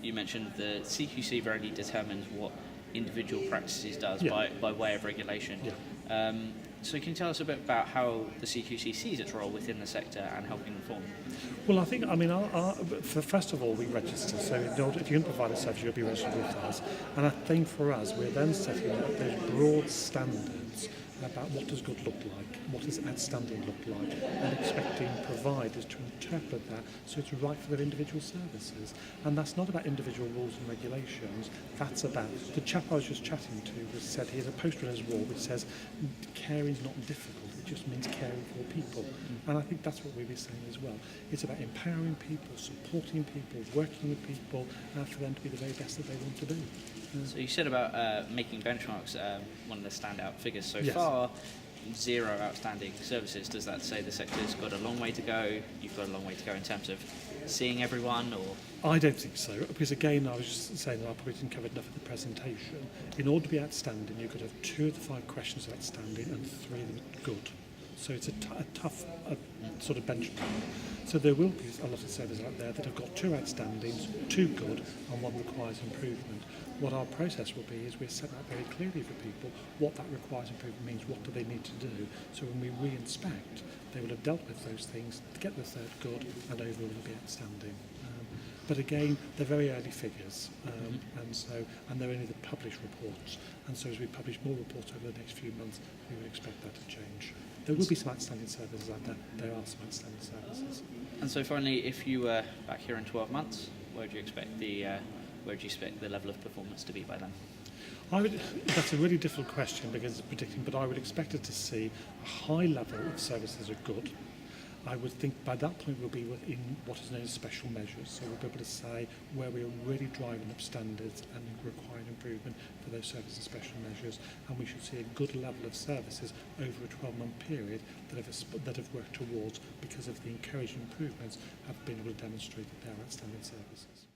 you mentioned the CQC very determines what individual practices does Yeah. by way of regulation. Yeah. So can you tell us a bit about how the CQC sees its role within the sector and helping inform? Well, first of all, we register. So if you're going to provide a service, you'll be registered with us. And I think for us, we're then setting up those broad standards about what does good look like, what does outstanding look like, and expecting providers to interpret that so it's right for their individual services. And that's not about individual rules and regulations. That's about the chap I was just chatting to said he has a poster on his wall which says caring is not difficult, it just means caring for people. And I think that's what we'll be saying as well. It's about empowering people, supporting people, working with people for them to be the very best that they want to be. So you said about making benchmarks one of the standout figures so Yes. far, 0 outstanding services. Does that say the sector's got a long way to go? You've got a long way to go in terms of seeing everyone, or? I don't think so, because again, I was just saying that I probably didn't cover enough of the presentation. In order to be outstanding, you've got to have 2 of the 5 questions outstanding and 3 of them good. So it's a tough sort of benchmark. So there will be a lot of services out there that have got 2 outstandings, 2 good, and 1 requires improvement. What our process will be is we'll set out very clearly for people what that requires improvement means, what do they need to do. So when we re-inspect, they will have dealt with those things to get the 3rd good, and overall will be outstanding. But again, they're very early figures, and they're only the published reports. And so as we publish more reports over the next few months, we would expect that to change. There will be some outstanding services out there. There are some outstanding services. And so finally, if you were back here in 12 months, where do you expect the level of performance to be by then? That's a really difficult question because it's predicting, but I would expect it to see a high level of services are good. I would think by that point we'll be within what is known as special measures. So we'll be able to say where we are really driving up standards and requiring improvement for those services and special measures. And we should see a good level of services over a 12-month period that have worked towards, because of the encouraging improvements, have been able to demonstrate that they're outstanding services.